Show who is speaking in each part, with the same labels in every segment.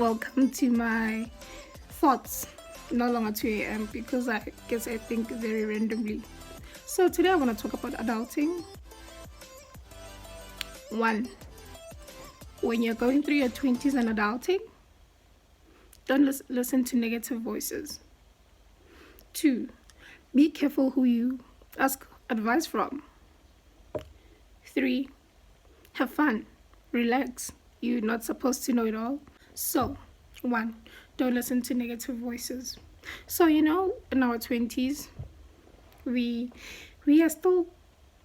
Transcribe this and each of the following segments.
Speaker 1: Welcome to my thoughts, no longer 2 a.m. because I guess I think very randomly. So today I want to talk about adulting. One, when you're going through your 20s and adulting, don't listen to negative voices. Two, be careful who you ask advice from. Three, have fun, relax. You're not supposed to know it all. So, one, don't listen to negative voices. So, in our 20s, we we are still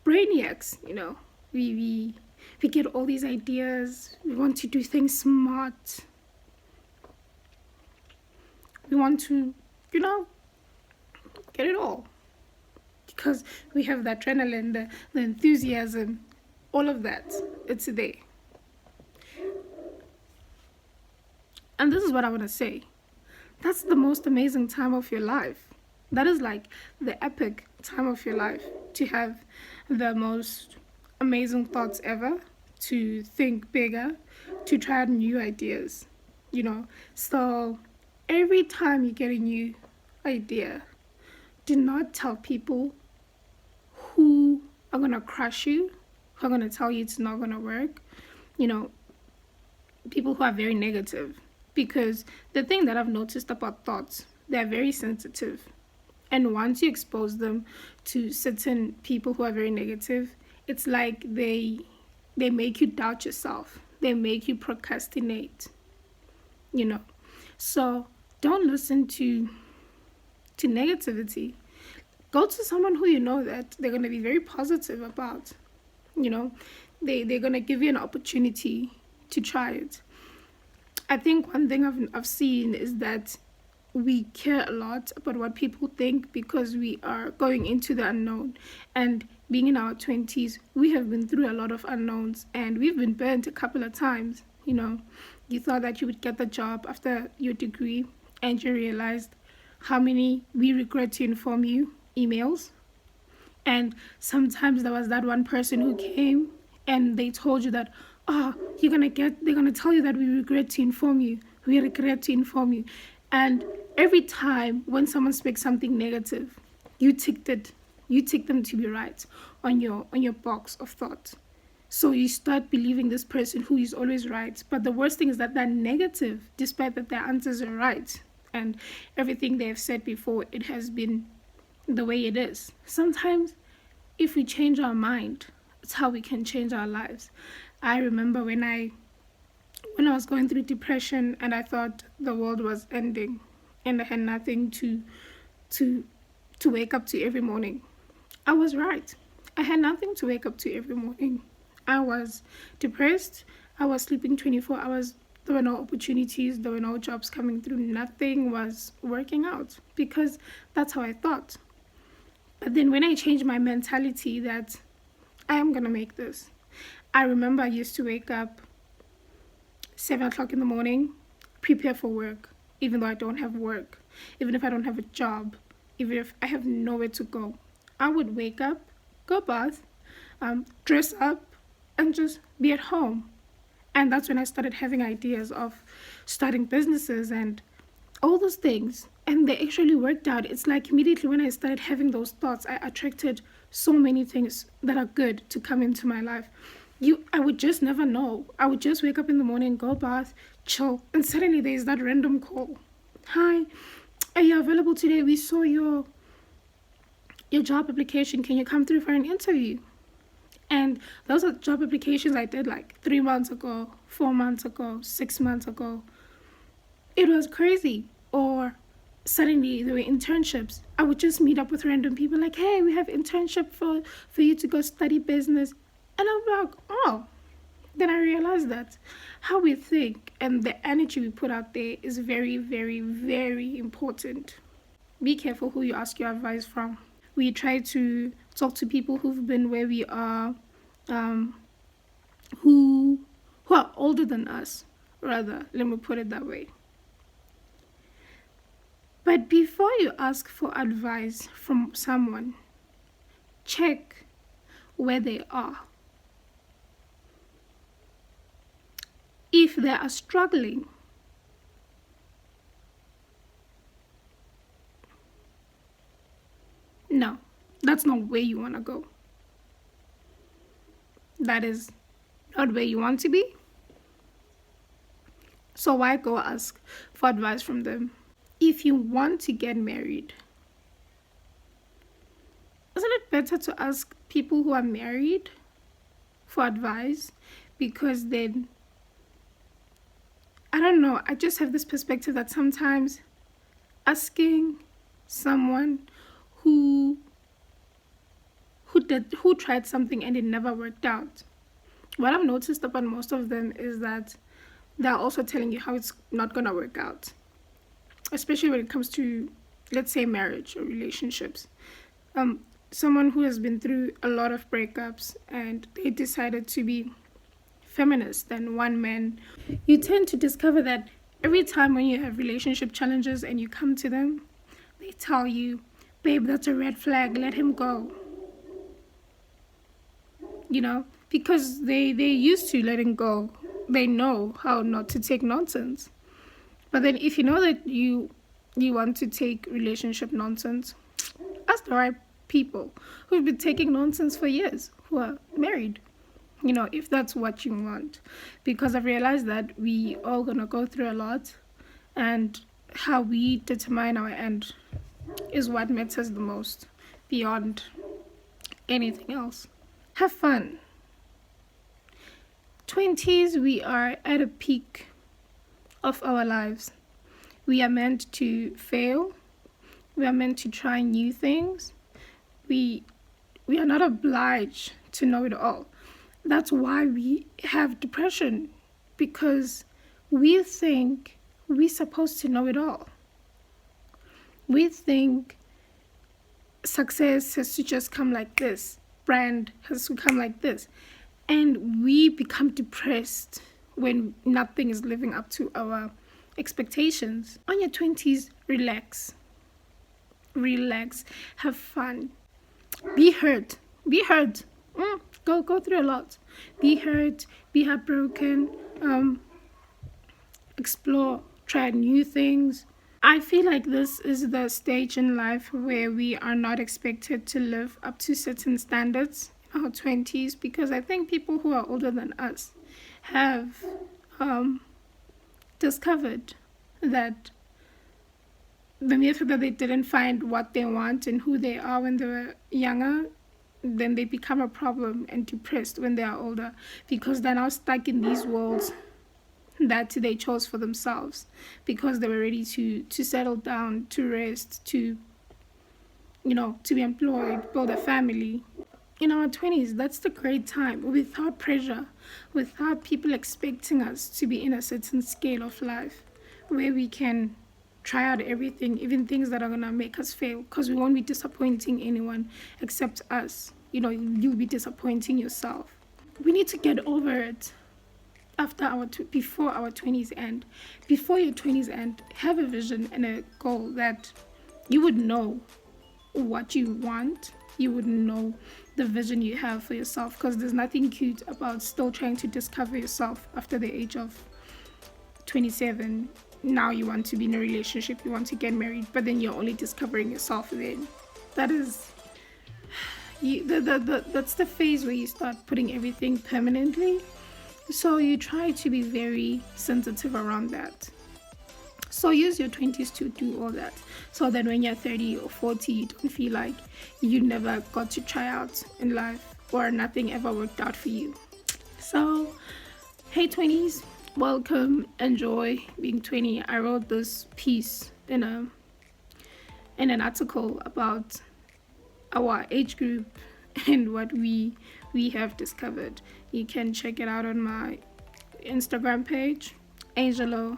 Speaker 1: brainiacs, we get all these ideas. We want to do things smart. We want to, get it all. Because we have the adrenaline, the enthusiasm, all of that. It's there. And this is what I want to say. That's the most amazing time of your life. That is like the epic time of your life, to have the most amazing thoughts ever, to think bigger, to try out new ideas, So every time you get a new idea, do not tell people who are going to crush you, who are going to tell you it's not going to work, people who are very negative. Because the thing that I've noticed about thoughts, they're very sensitive. And once you expose them to certain people who are very negative, it's like they make you doubt yourself. They make you procrastinate. So don't listen to negativity. Go to someone who you know that they're going to be very positive about. They're going to give you an opportunity to try it. I think one thing I've seen is that we care a lot about what people think because we are going into the unknown. And being in our 20s, we have been through a lot of unknowns and we've been burnt a couple of times. You thought that you would get the job after your degree and you realized how many "we regret to inform you" emails. And sometimes there was that one person who came and they told you that, they're going to tell you that "we regret to inform you. We regret to inform you." And every time when someone speaks something negative, you tick them to be right on your box of thought. So you start believing this person who is always right. But the worst thing is that they're negative, despite that their answers are right. And everything they have said before, it has been the way it is. Sometimes, if we change our mind, it's how we can change our lives. I remember when I was going through depression and I thought the world was ending and I had nothing to wake up to every morning. I was right. I had nothing to wake up to every morning. I was depressed. I was sleeping 24 hours. There were no opportunities. There were no jobs coming through. Nothing was working out because that's how I thought. But then when I changed my mentality that I am going to make this. I remember I used to wake up 7 o'clock in the morning, prepare for work, even though I don't have work, even if I don't have a job, even if I have nowhere to go. I would wake up, go bath, dress up, and just be at home. And that's when I started having ideas of starting businesses and all those things. And they actually worked out. It's like immediately when I started having those thoughts, I attracted so many things that are good to come into my life. I would just never know. I would just wake up in the morning, go bath, chill, and suddenly there's that random call. "Hi, are you available today? We saw your job application. Can you come through for an interview?" And those are job applications I did like 3 months ago, 4 months ago, 6 months ago. It was crazy. Or suddenly there were internships. I would just meet up with random people like, "Hey, we have internship for you to go study business." And I'm like, oh. Then I realized that how we think and the energy we put out there is very, very, very important. Be careful who you ask your advice from. We try to talk to people who've been where we are, who are older than us, rather. Let me put it that way. But before you ask for advice from someone, check where they are. If they are struggling, That's not where you want to go. That is not where you want to be. So why go ask for advice from them? If you want to get married, isn't it better to ask people who are married for advice? Because then, I don't know, I just have this perspective that sometimes asking someone who tried something and it never worked out, what I've noticed about most of them is that they're also telling you how it's not gonna work out, especially when it comes to, let's say, marriage or relationships. Someone who has been through a lot of breakups and they decided to be feminist and one man, you tend to discover that every time when you have relationship challenges and you come to them, they tell you, babe, that's a red flag, let him go. Because they're used to letting go. They know how not to take nonsense. But then if you know that you want to take relationship nonsense, ask the right people who've been taking nonsense for years, who are married, if that's what you want. Because I've realized that we all gonna go through a lot, and how we determine our end is what matters the most beyond anything else. Have fun. 20s, we are at a peak of our lives. We are meant to fail. We are meant to try new things. We are not obliged to know it all. That's why we have depression, because we think we're supposed to know it all. We think success has to just come like this, brand has to come like this, and we become depressed when nothing is living up to our expectations. On your 20s, relax, have fun, be hurt. Go through a lot. Be hurt, be heartbroken, explore, try new things. I feel like this is the stage in life where we are not expected to live up to certain standards in our 20s, because I think people who are older than us have discovered that the mere fact that they didn't find what they want and who they are when they were younger, then they become a problem and depressed when they are older, because they're now stuck in these worlds that they chose for themselves, because they were ready to settle down, to rest, to be employed, build a family. In our 20s, that's the great time, without pressure, without people expecting us to be in a certain scale of life, where we can try out everything, even things that are going to make us fail, because we won't be disappointing anyone except us. You'll be disappointing yourself. We need to get over it before our 20s end. Before your 20s end, have a vision and a goal that you would know what you want. You would know the vision you have for yourself, because there's nothing cute about still trying to discover yourself after the age of 27. Now you want to be in a relationship, you want to get married, but then you're only discovering yourself then. That is that's the phase where you start putting everything permanently. So you try to be very sensitive around that. So use your 20s to do all that, so that when you're 30 or 40, you don't feel like you never got to try out in life, or nothing ever worked out for you. So, hey 20s, welcome, enjoy being 20. I wrote this piece in an article about our age group and what we have discovered. You can check it out on my Instagram page, Angelo_diary.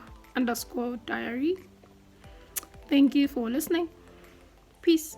Speaker 1: Thank you for listening. Peace.